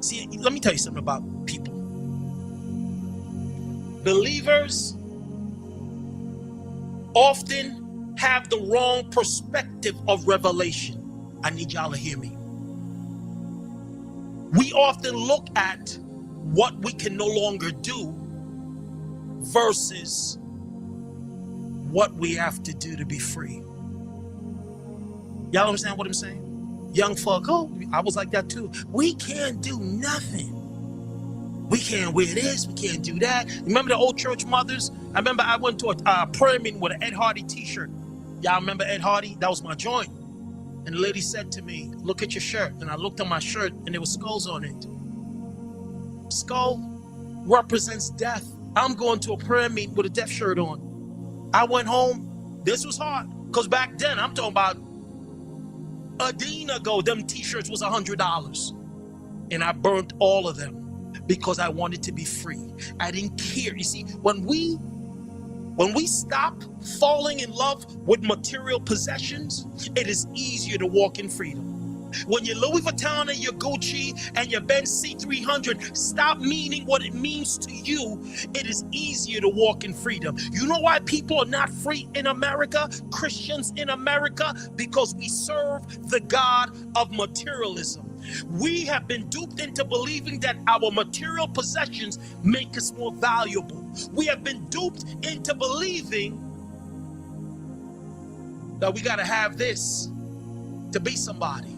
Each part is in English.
See, let me tell you something about people. Believers often have the wrong perspective of revelation. I need y'all to hear me. We often look at what we can no longer do versus what we have to do to be free. Y'all understand what I'm saying? Young folk, oh, I was like that too. We can't do nothing. We can't wear this, we can't do that. Remember the old church mothers? I remember I went to a prayer meeting with an Ed Hardy t-shirt. Y'all remember Ed Hardy? That was my joint. And the lady said to me, look at your shirt. And I looked at my shirt and there were skulls on it. Skull represents death. I'm going to a prayer meeting with a death shirt on. I went home. This was hard. Because back then, I'm talking about a dean ago, them t-shirts was $100. And I burnt all of them because I wanted to be free. I didn't care. You see, when we stop falling in love with material possessions, it is easier to walk in freedom. When your Louis Vuitton and your Gucci and your Benz C300 stop meaning what it means to you, it is easier to walk in freedom. You know why people are not free in America, Christians in America? Because we serve the God of materialism. We have been duped into believing that our material possessions make us more valuable. We have been duped into believing that we got to have this to be somebody.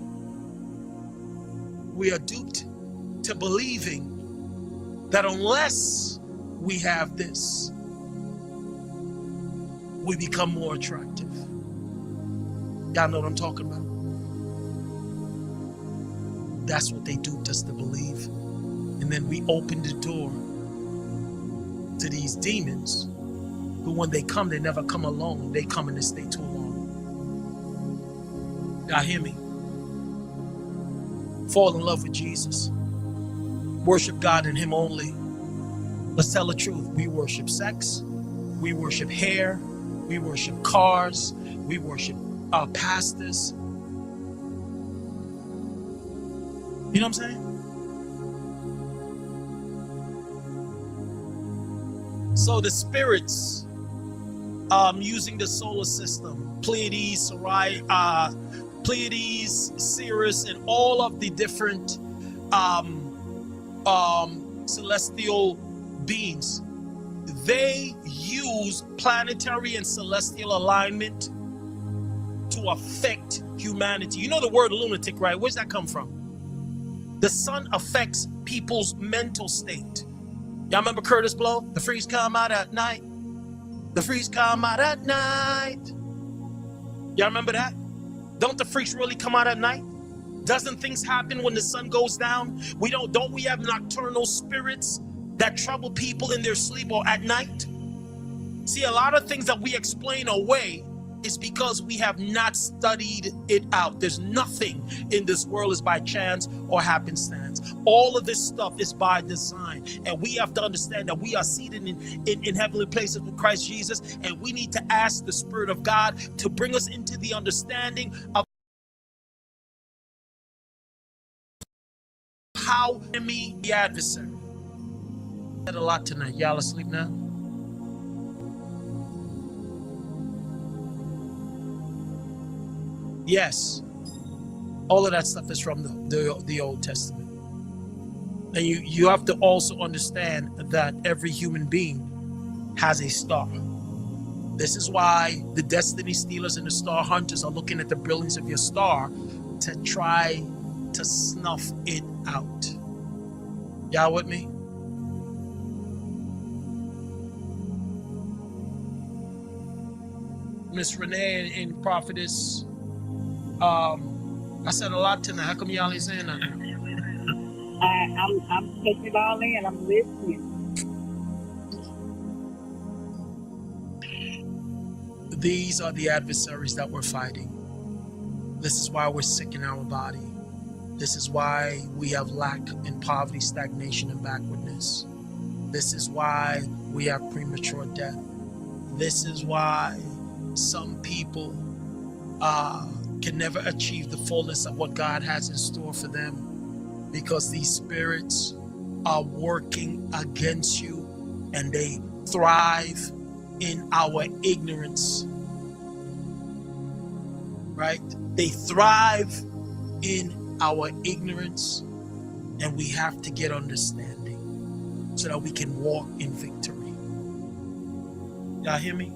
We are duped to believing that unless we have this, we become more attractive. Y'all know what I'm talking about? That's what they duped us to believe. And then we opened the door to these demons who, when they come, they never come alone. They come and they stay too long. Y'all hear me? Fall in love with Jesus. Worship God and Him only. Let's tell the truth. We worship sex. We worship hair. We worship cars. We worship pastors. You know what I'm saying? So the spirits using the solar system, Pleiades, Pleiades, Sirius, and all of the different celestial beings, they use planetary and celestial alignment to affect humanity. You know the word lunatic, right? Where's that come from? The sun affects people's mental state. Y'all remember Curtis Blow? The freaks come out at night. The freaks come out at night. Y'all remember that? Don't the freaks really come out at night? Doesn't things happen when the sun goes down? Don't we have nocturnal spirits that trouble people in their sleep or at night? See, a lot of things that we explain away is because we have not studied it out. There's nothing in this world is by chance or happenstance. All of this stuff is by design. And we have to understand that we are seated in heavenly places with Christ Jesus. And we need to ask the Spirit of God to bring us into the understanding of how to meet the adversary. I said a lot tonight. Y'all asleep now? Yes, all of that stuff is from the Old Testament. And you have to also understand that every human being has a star. This is why the destiny stealers and the star hunters are looking at the brilliance of your star to try to snuff it out. Y'all with me? Miss Renee and Prophetess, I said a lot tonight. How come y'all ain't saying nothing? I'm taking it all in. I'm listening. These are the adversaries that we're fighting. This is why we're sick in our body. This is why we have lack and poverty, stagnation, and backwardness. This is why we have premature death. This is why some people can never achieve the fullness of what God has in store for them, because these spirits are working against you, and they thrive in our ignorance, right? They thrive in our ignorance, and we have to get understanding so that we can walk in victory. Y'all hear me?